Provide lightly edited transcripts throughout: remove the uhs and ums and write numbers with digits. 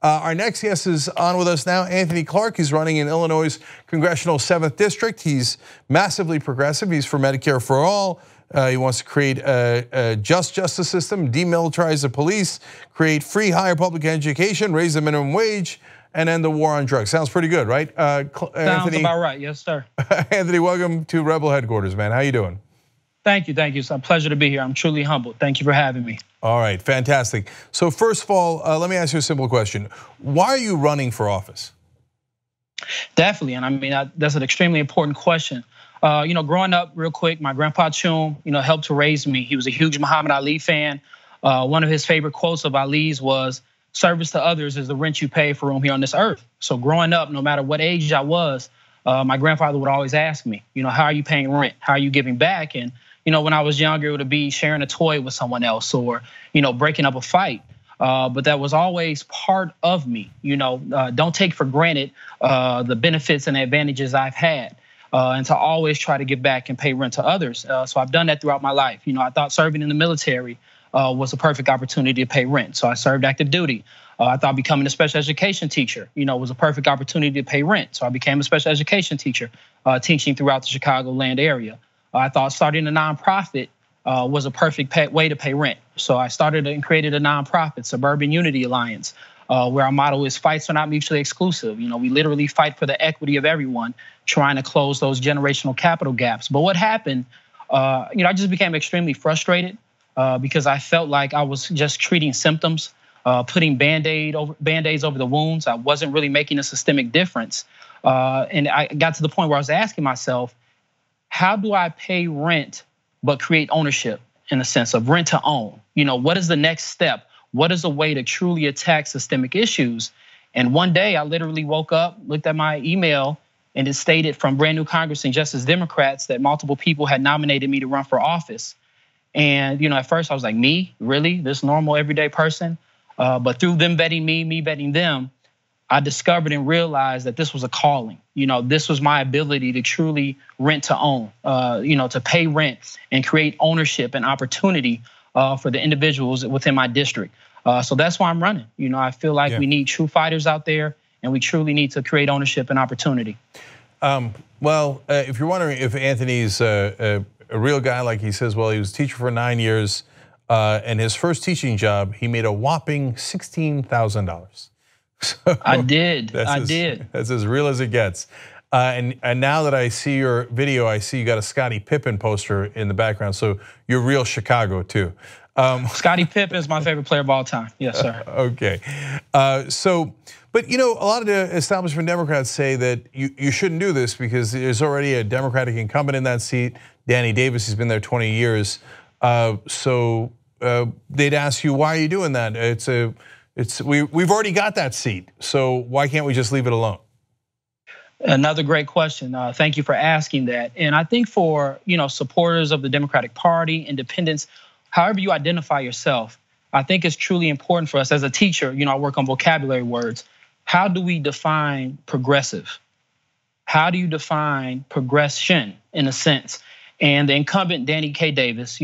Our next guest is on with us now, Anthony Clark. He's running in Illinois' congressional 7th district. He's massively progressive. He's for Medicare for all. He wants to create a just justice system, demilitarize the police, create free higher public education, raise the minimum wage, and end the war on drugs. Sounds pretty good, right? Sounds about right, yes, sir. Anthony, welcome to Rebel Headquarters, man. How you doing? Thank you. It's a pleasure to be here. I'm truly humbled. Thank you for having me. All right, fantastic. So first of all, let me ask you a simple question. Why are you running for office? Definitely, and I mean, that's an extremely important question. Growing up real quick, my grandpa Chum, helped to raise me. He was a huge Muhammad Ali fan. One of his favorite quotes of Ali's was, "Service to others is the rent you pay for room here on this earth." So growing up, no matter what age I was, my grandfather would always ask me, how are you paying rent? How are you giving back? And when I was younger, it would be sharing a toy with someone else or, breaking up a fight. But that was always part of me. Don't take for granted the benefits and the advantages I've had, and to always try to give back and pay rent to others. So I've done that throughout my life. I thought serving in the military was a perfect opportunity to pay rent. So I served active duty. I thought becoming a special education teacher, was a perfect opportunity to pay rent. So I became a special education teacher, teaching throughout the Chicagoland area. I thought starting a nonprofit was a perfect way to pay rent. So I started and created a nonprofit, Suburban Unity Alliance, where our motto is fights are not mutually exclusive. We literally fight for the equity of everyone, trying to close those generational capital gaps. But what happened, I just became extremely frustrated because I felt like I was just treating symptoms, putting Band-Aids over the wounds. I wasn't really making a systemic difference. And I got to the point where I was asking myself, how do I pay rent but create ownership in a sense of rent to own? What is the next step? What is a way to truly attack systemic issues? And one day I literally woke up, looked at my email, and it stated from brand new Congress and Justice Democrats that multiple people had nominated me to run for office. And at first I was like, me? Really? This normal everyday person? But through them vetting me vetting them, I discovered and realized that this was a calling. This was my ability to truly rent to own, to pay rent and create ownership and opportunity for the individuals within my district. So that's why I'm running. I feel like we need true fighters out there, and we truly need to create ownership and opportunity. If you're wondering if Anthony's a real guy, like he says, well, he was a teacher for 9 years, and his first teaching job, he made a whopping $16,000. So I did. That's as real as it gets. And now that I see your video, I see you got a Scottie Pippen poster in the background. So you're real Chicago too. Scottie Pippen is my favorite player of all time. Yes, sir. Okay. But a lot of the establishment Democrats say that you shouldn't do this because there's already a Democratic incumbent in that seat. Danny Davis has been there 20 years. So they'd ask you, why are you doing that? We've already got that seat, so why can't we just leave it alone? Another great question. Thank you for asking that. And I think for supporters of the Democratic Party, independents, however you identify yourself, I think it's truly important for us as a teacher. I work on vocabulary words. How do we define progressive? How do you define progression in a sense? And the incumbent, Danny K. Davis,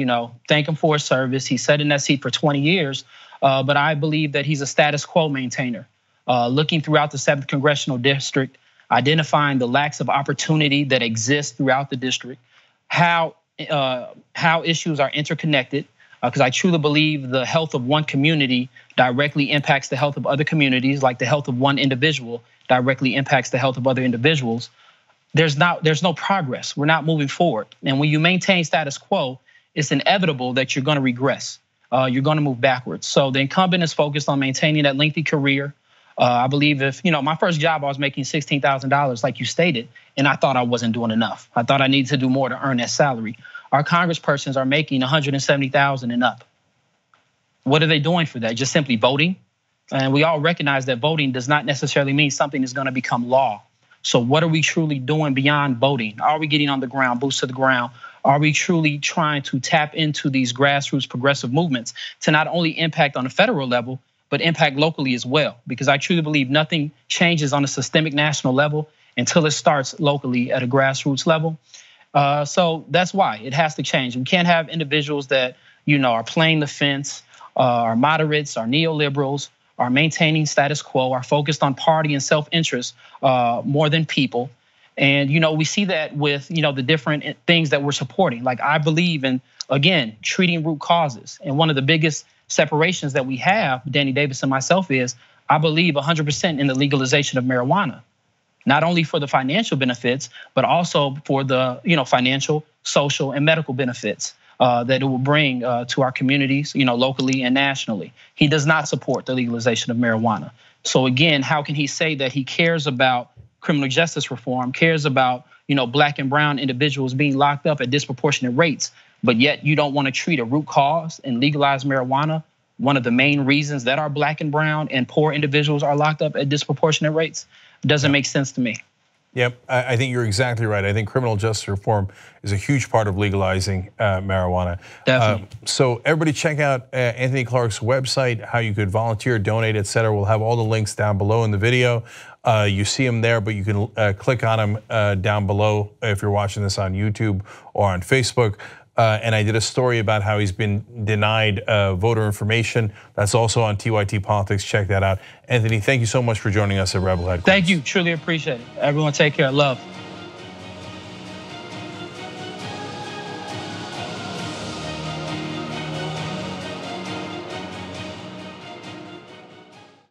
thank him for his service. He sat in that seat for 20 years. But I believe that he's a status quo maintainer, looking throughout the 7th congressional district, identifying the lacks of opportunity that exist throughout the district, how issues are interconnected, because I truly believe the health of one community directly impacts the health of other communities, like the health of one individual directly impacts the health of other individuals. There's no progress. We're not moving forward. And when you maintain status quo, it's inevitable that you're going to regress. You're going to move backwards. So the incumbent is focused on maintaining that lengthy career. I believe if, my first job, I was making $16,000 like you stated, and I thought I wasn't doing enough. I thought I needed to do more to earn that salary. Our congresspersons are making $170,000 and up. What are they doing for that? Just simply voting? And we all recognize that voting does not necessarily mean something is going to become law. So what are we truly doing beyond voting? Are we getting on the ground, boots to the ground? Are we truly trying to tap into these grassroots progressive movements to not only impact on the federal level, but impact locally as well? Because I truly believe nothing changes on a systemic national level until it starts locally at a grassroots level. So that's why it has to change. We can't have individuals that, are playing the fence, are moderates, are neoliberals, are maintaining status quo, are focused on party and self-interest more than people. And we see that with the different things that we're supporting. Like, I believe in, again, treating root causes. And one of the biggest separations that we have, Danny Davis and myself, is I believe 100% in the legalization of marijuana, not only for the financial benefits, but also for the financial, social, and medical benefits that it will bring to our communities, locally and nationally. He does not support the legalization of marijuana. So again, how can he say that he cares about criminal justice reform, cares about Black and brown individuals being locked up at disproportionate rates, but yet you don't want to treat a root cause and legalize marijuana, one of the main reasons that our Black and brown and poor individuals are locked up at disproportionate rates? Doesn't make sense to me. Yep, I think you're exactly right. I think criminal justice reform is a huge part of legalizing marijuana. Definitely. So everybody check out Anthony Clark's website, how you could volunteer, donate, etc. We'll have all the links down below in the video. You see him there, but you can click on him down below if you're watching this on YouTube or on Facebook. And I did a story about how he's been denied voter information. That's also on TYT Politics. Check that out. Anthony, thank you so much for joining us at Rebel Headquarters. Thank you. Truly appreciate it. Everyone take care. Love.